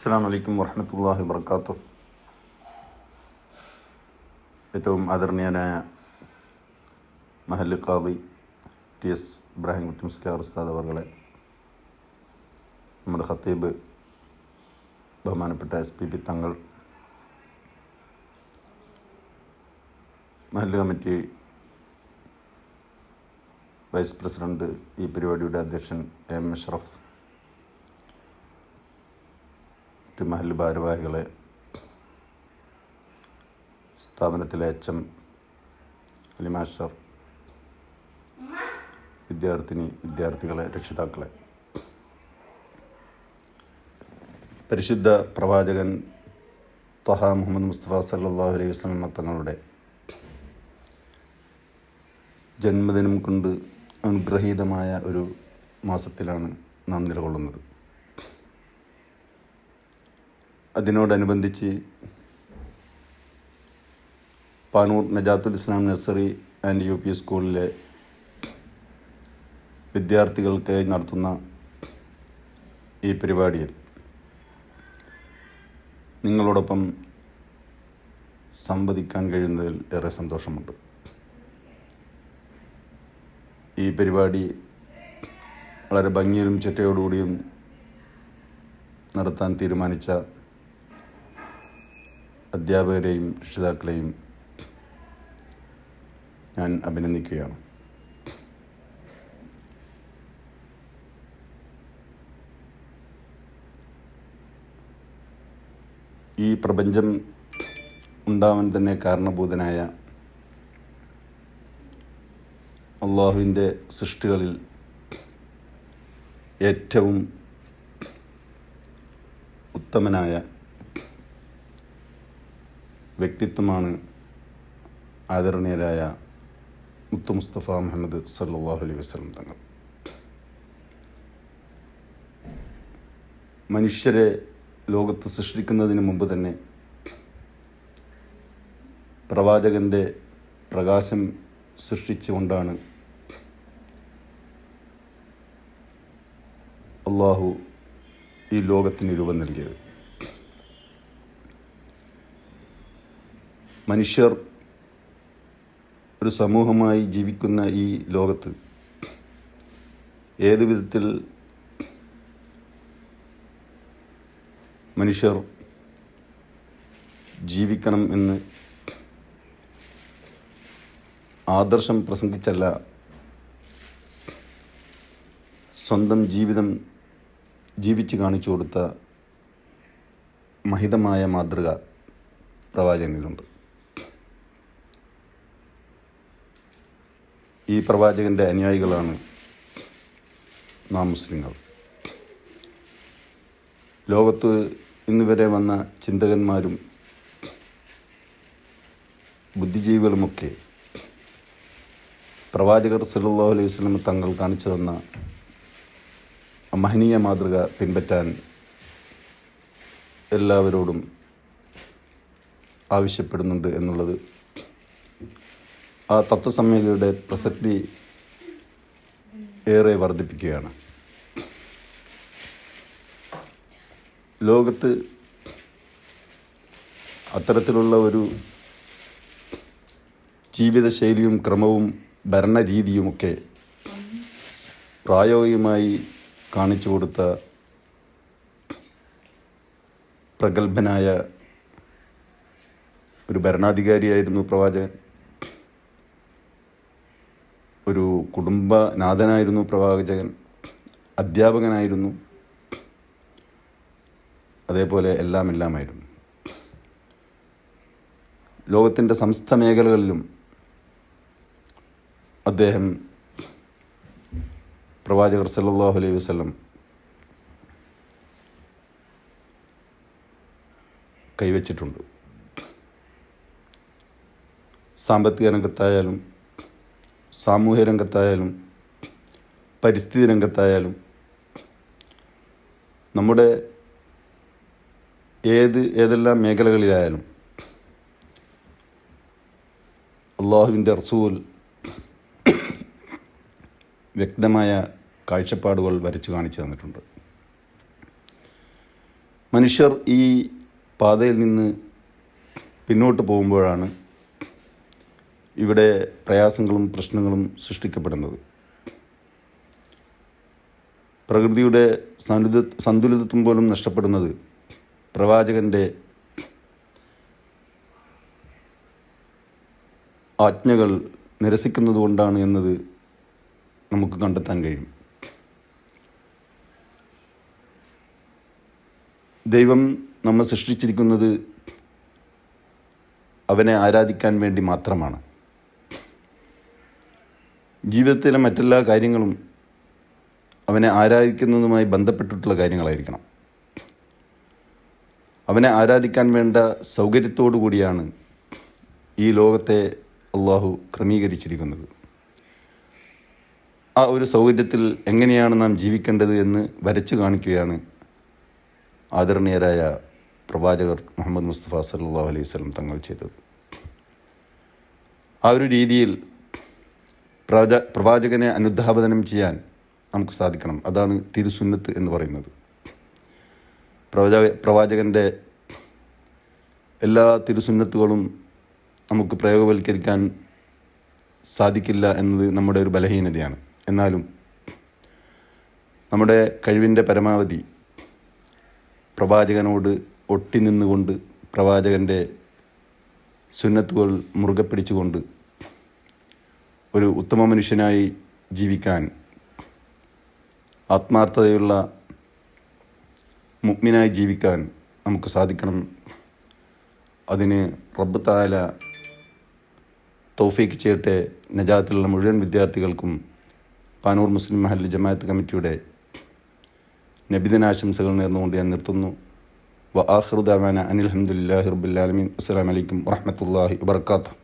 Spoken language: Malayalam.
അസ്സലാമു അലൈക്കും വറഹ്മത്തുള്ളാഹി വബറകാതുഹു. ഏറ്റവും ആദരണീയനായ മഹല്ല് ഖാദി ടി.എസ്. ഇബ്രാഹിംകുട്ടി മുസ്ലിയാർ ഉസ്താദ് അവർകളെ, നമ്മുടെ ഖത്തീബ് ബഹുമാനപ്പെട്ട SPP തങ്ങൾ, മഹല്ല് കമ്മിറ്റി വൈസ് പ്രസിഡന്റ്, ഈ പരിപാടിയുടെ അധ്യക്ഷൻ M. അഷ്റഫ്, മറ്റ് മഹല്ല് ഭാരവാഹികളെ, സ്ഥാപനത്തിലെ HM അലിമാസ്റ്റർ, വിദ്യാർത്ഥികളെ, രക്ഷിതാക്കളെ, പരിശുദ്ധ പ്രവാചകൻ ത്വഹ മുഹമ്മദ് മുസ്തഫ സല്ലല്ലാഹു അലൈഹി വസല്ലം തങ്ങളുടെ ജന്മദിനം കൊണ്ട് അനുഗ്രഹീതമായ ഒരു മാസത്തിലാണ് നാം നിലകൊള്ളുന്നത്. അതിനോടനുബന്ധിച്ച് പാനൂർ നജാത്തുൽ ഇസ്ലാം നഴ്സറി ആൻഡ് UP സ്കൂളിലെ വിദ്യാർത്ഥികൾക്കായി നടത്തുന്ന ഈ പരിപാടിയിൽ നിങ്ങളോടൊപ്പം സംവദിക്കാൻ കഴിയുന്നതിൽ ഏറെ സന്തോഷമുണ്ട്. ഈ പരിപാടി വളരെ ഭംഗിയിലും ചിട്ടയോടുകൂടിയും നടത്താൻ തീരുമാനിച്ച അധ്യാപകരെയും രക്ഷിതാക്കളെയും ഞാൻ അഭിനന്ദിക്കുകയാണ്. ഈ പ്രപഞ്ചം ഉണ്ടാവാൻ തന്നെ കാരണഭൂതനായ അള്ളാഹുവിൻ്റെ സൃഷ്ടികളിൽ ഏറ്റവും ഉത്തമനായ വ്യക്തിത്വമാണ് ആദരണീയരായ മുത്തു മുസ്തഫ മുഹമ്മദ് സല്ലല്ലാഹു അലൈഹി വസല്ലം തങ്ങൾ. മനുഷ്യരെ ലോകത്ത് സൃഷ്ടിക്കുന്നതിന് മുമ്പ് തന്നെ പ്രവാചകൻ്റെ പ്രകാശം സൃഷ്ടിച്ചുകൊണ്ടാണ് അള്ളാഹു ഈ ലോകത്തിന് രൂപം നൽകിയത്. മനുഷ്യർ ഒരു സമൂഹമായി ജീവിക്കുന്ന ഈ ലോകത്ത് ഏത് വിധത്തിൽ മനുഷ്യർ ജീവിക്കണം എന്ന് ആദർശം പ്രസംഗിച്ചല്ല, സ്വന്തം ജീവിതം ജീവിച്ച് കാണിച്ചു കൊടുത്ത മഹിതമായ മാതൃക പ്രവാചകനിലുണ്ട്. ഈ പ്രവാചകൻ്റെ അനുയായികളാണ് നാം മുസ്ലിങ്ങൾ. ലോകത്ത് ഇന്നുവരെ വന്ന ചിന്തകന്മാരും ബുദ്ധിജീവികളുമൊക്കെ പ്രവാചകർ സല്ലല്ലാഹു അലൈഹി വസല്ലം തങ്ങൾ കാണിച്ചു തന്ന മഹനീയ മാതൃക പിൻപറ്റാൻ എല്ലാവരോടും ആവശ്യപ്പെടുന്നുണ്ട് എന്നുള്ളത് ആ തത്വസമ്മേളനയുടെ പ്രസക്തി ഏറെ വർദ്ധിപ്പിക്കുകയാണ്. ലോകത്ത് അത്തരത്തിലുള്ള ഒരു ജീവിതശൈലിയും ക്രമവും ഭരണരീതിയുമൊക്കെ പ്രായോഗികമായി കാണിച്ചു കൊടുത്ത പ്രഗത്ഭനായ ഒരു ഭരണാധികാരിയായിരുന്നു പ്രവാചകൻ. ഒരു കുടുംബനാഥനായിരുന്നു പ്രവാചകൻ. അധ്യാപകനായിരുന്നു. അതേപോലെ എല്ലാമായിരുന്നു. ലോകത്തിൻ്റെ സമസ്ത മേഖലകളിലും അദ്ദേഹം പ്രവാചകർ സല്ലല്ലാഹു അലൈഹി വസല്ലം കൈവച്ചിട്ടുണ്ട്. സാമ്പത്തിക രംഗത്തായാലും സാമൂഹ്യ രംഗത്തായാലും പരിസ്ഥിതി രംഗത്തായാലും നമ്മുടെ ഏതെല്ലാം മേഖലകളിലായാലും അള്ളാഹുവിൻ്റെ റസൂൽ വ്യക്തമായ കാഴ്ചപ്പാടുകൾ വരച്ചു കാണിച്ചു തന്നിട്ടുണ്ട്. മനുഷ്യർ ഈ പാതയിൽ നിന്ന് പിന്നോട്ട് പോകുമ്പോഴാണ് ഇവിടെ പ്രയാസങ്ങളും പ്രശ്നങ്ങളും സൃഷ്ടിക്കപ്പെടുന്നത്. പ്രകൃതിയുടെ സന്തുലിതത്വം പോലും നഷ്ടപ്പെടുന്നത് പ്രവാചകൻ്റെ ആജ്ഞകൾ നിരസിക്കുന്നത് കൊണ്ടാണ് എന്നത് നമുക്ക് കണ്ടെത്താൻ കഴിയും. ദൈവം നമ്മെ സൃഷ്ടിച്ചിരിക്കുന്നത് അവനെ ആരാധിക്കാൻ വേണ്ടി മാത്രമാണ്. ജീവിതത്തിലെ മറ്റെല്ലാ കാര്യങ്ങളും അവനെ ആരാധിക്കുന്നതുമായി ബന്ധപ്പെട്ടിട്ടുള്ള കാര്യങ്ങളായിരിക്കണം. അവനെ ആരാധിക്കാൻ വേണ്ട സൗകര്യത്തോടു കൂടിയാണ് ഈ ലോകത്തെ അള്ളാഹു ക്രമീകരിച്ചിരിക്കുന്നത്. ആ ഒരു സൗകര്യത്തിൽ എങ്ങനെയാണ് നാം ജീവിക്കേണ്ടത് എന്ന് വരച്ചു കാണിക്കുകയാണ് ആദരണീയരായ പ്രവാചകർ മുഹമ്മദ് മുസ്തഫ സല്ലല്ലാഹു അലൈഹി വസല്ലം തങ്ങൾ ചെയ്തത്. ആ ഒരു രീതിയിൽ പ്രവാചകനെ അനുധാവനം ചെയ്യാൻ നമുക്ക് സാധിക്കണം. അതാണ് തിരുസുന്നത്ത് എന്ന് പറയുന്നത്. പ്രവാചകൻ്റെ എല്ലാ തിരുസുന്നത്തുകളും നമുക്ക് പ്രയോഗവൽക്കരിക്കാൻ സാധിക്കില്ല എന്നത് നമ്മുടെ ഒരു ബലഹീനതയാണ്. എന്നാലും നമ്മുടെ കഴിവിൻ്റെ പരമാവധി പ്രവാചകനോട് ഒട്ടി നിന്നുകൊണ്ട് പ്രവാചകൻ്റെ സുന്നത്തുകൾ മുറുകെ പിടിച്ചുകൊണ്ട് ഒരു ഉത്തമ മനുഷ്യനായി ജീവിക്കാൻ, ആത്മാർത്ഥതയുള്ള മുഅ്മിനായി ജീവിക്കാൻ നമുക്ക് സാധിക്കണം. അതിന് റബ്ബ് തആല തൗഫീഖ് ചെയ്യട്ടെ. നജാത്തിലുള്ള മുഴുവൻ വിദ്യാർത്ഥികൾക്കും പാനൂർ മുസ്ലിം മഹല്ല് ജമാഅത്ത് കമ്മിറ്റിയുടെ നബിദിനാശംസകൾ നേർന്നുകൊണ്ട് ഞാൻ നിർത്തുന്നു. വ ആഖിറു ദഅവാന അനിൽ ഹംദുലില്ലാഹി റബ്ബിൽ ആലമീൻ. അസ്സലാമു അലൈക്കും വറഹ്മത്തുള്ളാഹി വബറകാതുഹു.